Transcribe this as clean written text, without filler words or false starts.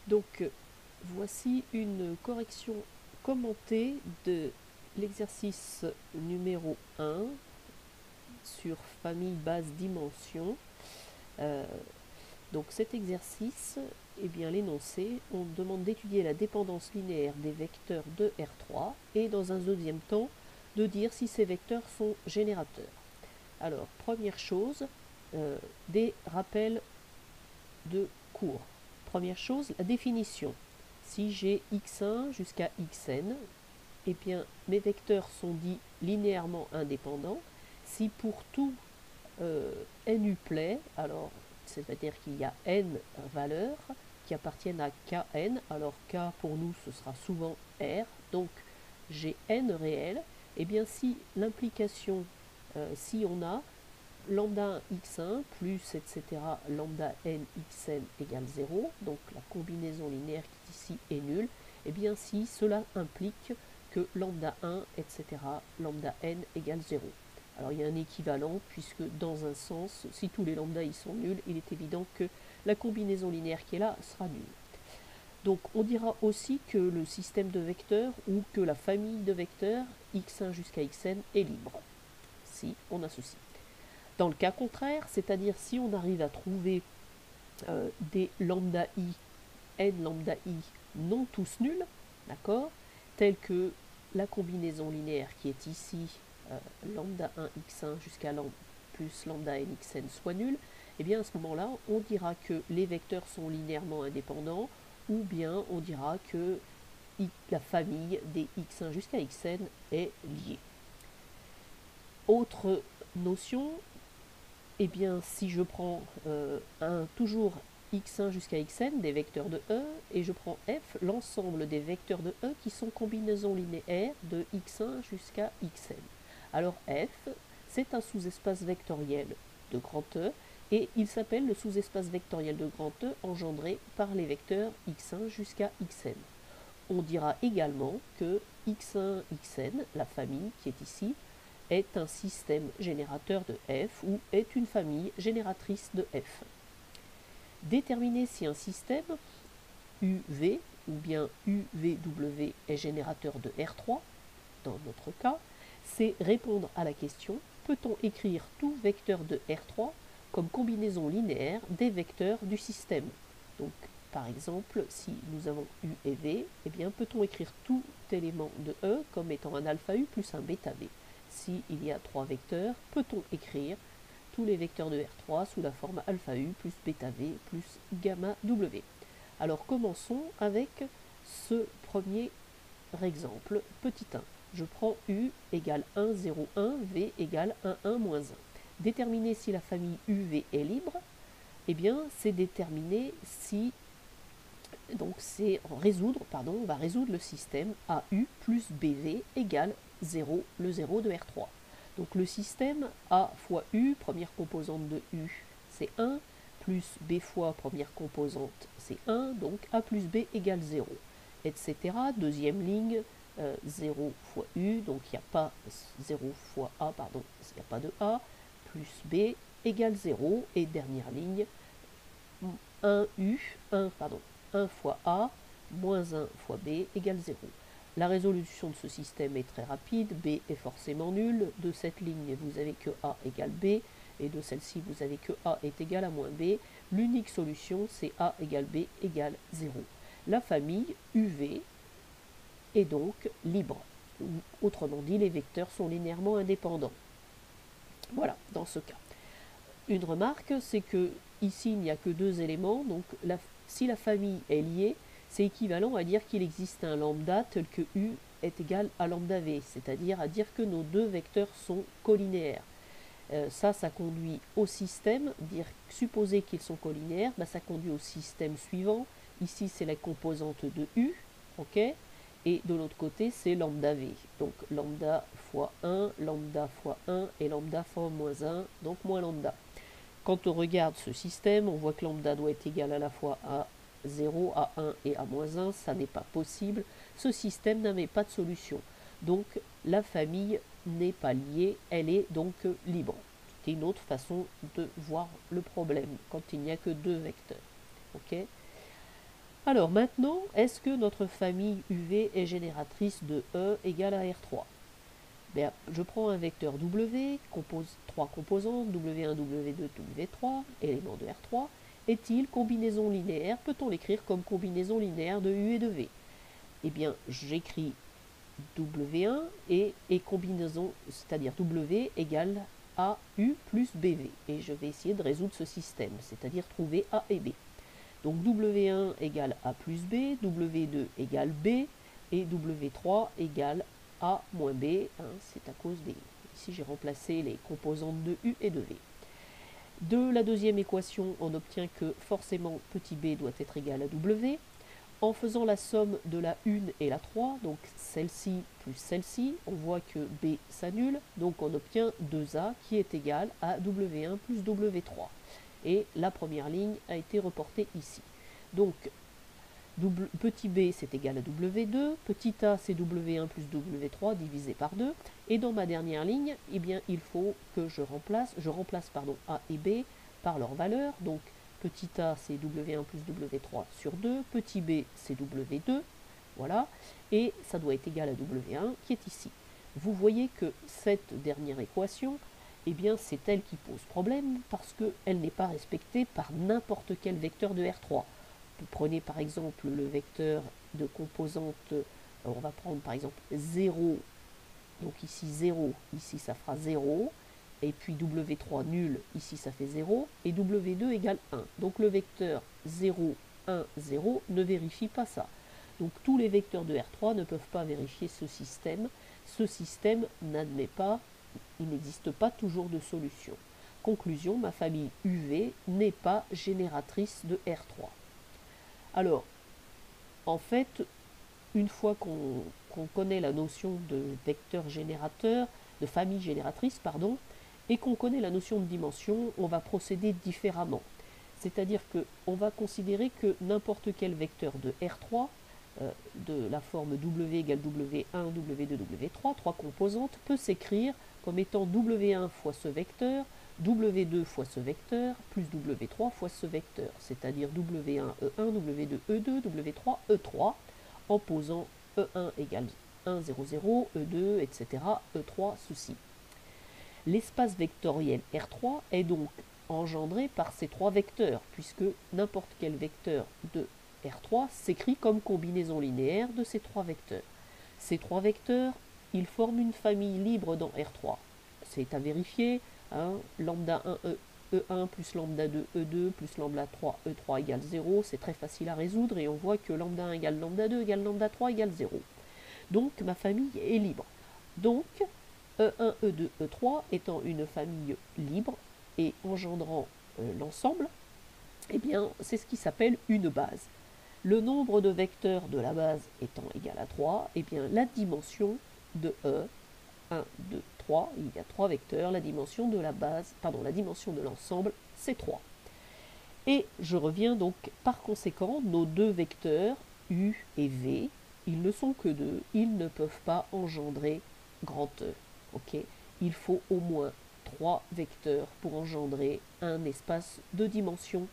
Donc, voici une correction commentée de l'exercice numéro 1 sur famille base dimension. Donc cet exercice, eh bien l'énoncé, on demande d'étudier la dépendance linéaire des vecteurs de R3 et dans un deuxième temps de dire si ces vecteurs sont générateurs. Alors, première chose, des rappels de cours. Première chose, la définition. Si j'ai x1 jusqu'à xn, eh bien mes vecteurs sont dits linéairement indépendants. Si pour tout nuplet, alors c'est-à-dire qu'il y a n valeurs qui appartiennent à kn, alors k pour nous ce sera souvent r, donc j'ai n réel, et bien si l'implication, si on a lambda x1 plus etc. lambda n xn égale 0, donc la combinaison linéaire qui ici est nulle, et bien si cela implique que lambda 1 etc. lambda n égale 0. Alors il y a un équivalent puisque dans un sens, si tous les lambda ils sont nuls, il est évident que la combinaison linéaire qui est là sera nulle. Donc on dira aussi que le système de vecteurs ou que la famille de vecteurs x1 jusqu'à xn est libre, si on a ceci. Dans le cas contraire, c'est-à-dire si on arrive à trouver des lambda i, n lambda i non tous nuls, d'accord, tels que la combinaison linéaire qui est ici, lambda 1 x1 jusqu'à plus lambda n xn soit nulle, et bien à ce moment-là, on dira que les vecteurs sont linéairement indépendants, ou bien on dira que la famille des x1 jusqu'à xn est liée. Autre notion, eh bien si je prends toujours x1 jusqu'à xn des vecteurs de E et je prends f, l'ensemble des vecteurs de E qui sont combinaisons linéaires de x1 jusqu'à xn. Alors f, c'est un sous-espace vectoriel de grand E et il s'appelle le sous-espace vectoriel de grand E engendré par les vecteurs x1 jusqu'à xn. On dira également que x1, xn, la famille qui est ici, est un système générateur de f ou est une famille génératrice de f. Déterminer si un système UV ou bien UVW est générateur de R3, dans notre cas, c'est répondre à la question: peut-on écrire tout vecteur de R3 comme combinaison linéaire des vecteurs du système? Donc, par exemple, si nous avons U et V, eh bien, peut-on écrire tout élément de E comme étant un alpha U plus un bêta V? S'il y a trois vecteurs, peut-on écrire tous les vecteurs de R3 sous la forme alpha U plus bêta V plus gamma W? Alors commençons avec ce premier exemple, petit 1. Je prends U égale 1, 0, 1, V égale 1, 1, moins 1. Déterminer si la famille UV est libre, eh bien c'est déterminer si, donc c'est résoudre, pardon, on va résoudre le système AU plus BV égale 0, le 0 de R3. Donc le système A fois U, première composante de U, c'est 1, plus B fois première composante, c'est 1, donc A plus B égale 0, etc. Deuxième ligne, 0 fois U, donc il n'y a pas 0 fois A, pardon, il n'y a pas de A, plus B égale 0, et dernière ligne, 1U, 1 fois A, moins 1 fois B égale 0. La résolution de ce système est très rapide, B est forcément nul, de cette ligne vous avez que A égale B, et de celle-ci vous avez que A est égal à moins B. L'unique solution c'est A égale B égale 0. La famille UV est donc libre. Autrement dit, les vecteurs sont linéairement indépendants. Voilà, dans ce cas. Une remarque, c'est que ici il n'y a que deux éléments, donc si la famille est liée, c'est équivalent à dire qu'il existe un lambda tel que U est égal à lambda V, c'est-à-dire à dire que nos deux vecteurs sont colinéaires. Ça conduit au système, supposer qu'ils sont colinéaires, ça conduit au système suivant. Ici c'est la composante de U, ok, et de l'autre côté c'est lambda V, donc lambda fois 1, lambda fois 1 et lambda fois moins 1, donc moins lambda. Quand on regarde ce système, on voit que lambda doit être égal à la fois à 0, à 1 et à moins 1, ça n'est pas possible. Ce système n'avait pas de solution. Donc la famille n'est pas liée, elle est donc libre. C'est une autre façon de voir le problème quand il n'y a que deux vecteurs. Okay. Alors maintenant, est-ce que notre famille UV est génératrice de E égale à R3? Bien, je prends un vecteur W, compose 3 composantes, W1, W2, W3, élément de R3. Est-il combinaison linéaire? Peut-on l'écrire comme combinaison linéaire de U et de V? Eh bien, j'écris W1 et combinaison, c'est-à-dire W égale AU plus BV. Et je vais essayer de résoudre ce système, c'est-à-dire trouver A et B. Donc W1 égale A plus B, W2 égale B, et W3 égale A moins B. C'est à cause des... Ici, j'ai remplacé les composantes de U et de V. De la deuxième équation, on obtient que forcément petit b doit être égal à W. En faisant la somme de la 1 et la 3, donc celle-ci plus celle-ci, on voit que B s'annule, donc on obtient 2A qui est égal à W1 plus W3. Et la première ligne a été reportée ici. Donc, petit b c'est égal à W2, petit a c'est W1 plus W3 divisé par 2, et dans ma dernière ligne, eh bien, il faut que je remplace A et B par leur valeur, donc petit a c'est W1 plus W3 sur 2, petit b c'est W2, voilà, et ça doit être égal à W1 qui est ici. Vous voyez que cette dernière équation, eh bien c'est elle qui pose problème parce qu'elle n'est pas respectée par n'importe quel vecteur de R3. Vous prenez par exemple le vecteur de composante, on va prendre par exemple 0, donc ici 0, ici ça fera 0, et puis W3 nul, ici ça fait 0, et W2 égale 1. Donc le vecteur 0, 1, 0 ne vérifie pas ça. Donc tous les vecteurs de R3 ne peuvent pas vérifier ce système. Ce système n'admet pas, il n'existe pas toujours de solution. Conclusion, ma famille UV n'est pas génératrice de R3. Alors, en fait, une fois qu'on connaît la notion de vecteur générateur, de famille génératrice, pardon, et qu'on connaît la notion de dimension, on va procéder différemment. C'est-à-dire qu'on va considérer que n'importe quel vecteur de R3, de la forme W égale W1, W2, W3, 3 composantes, peut s'écrire comme étant W1 fois ce vecteur, W2 fois ce vecteur, plus W3 fois ce vecteur, c'est-à-dire W1, E1, W2, E2, W3, E3, en posant E1 égale 1, 0, 0, E2, etc., E3, ceci. L'espace vectoriel R3 est donc engendré par ces trois vecteurs, puisque n'importe quel vecteur de R3 s'écrit comme combinaison linéaire de ces trois vecteurs. Ces trois vecteurs, ils forment une famille libre dans R3. C'est à vérifier, lambda 1 E1 plus lambda 2 E2 plus lambda 3 E3 égale 0, c'est très facile à résoudre et on voit que lambda 1 égale lambda 2 égale lambda 3 égale 0. Donc ma famille est libre. Donc E1, E2, E3 étant une famille libre et engendrant l'ensemble, eh bien c'est ce qui s'appelle une base. Le nombre de vecteurs de la base étant égal à 3, eh bien la dimension de E, 1, 2, 3, il y a 3 vecteurs, la dimension de la base, pardon, la dimension de l'ensemble, c'est 3. Et je reviens donc, par conséquent, nos deux vecteurs, U et V, ils ne sont que deux, ils ne peuvent pas engendrer grand E. Okay, il faut au moins 3 vecteurs pour engendrer un espace de dimension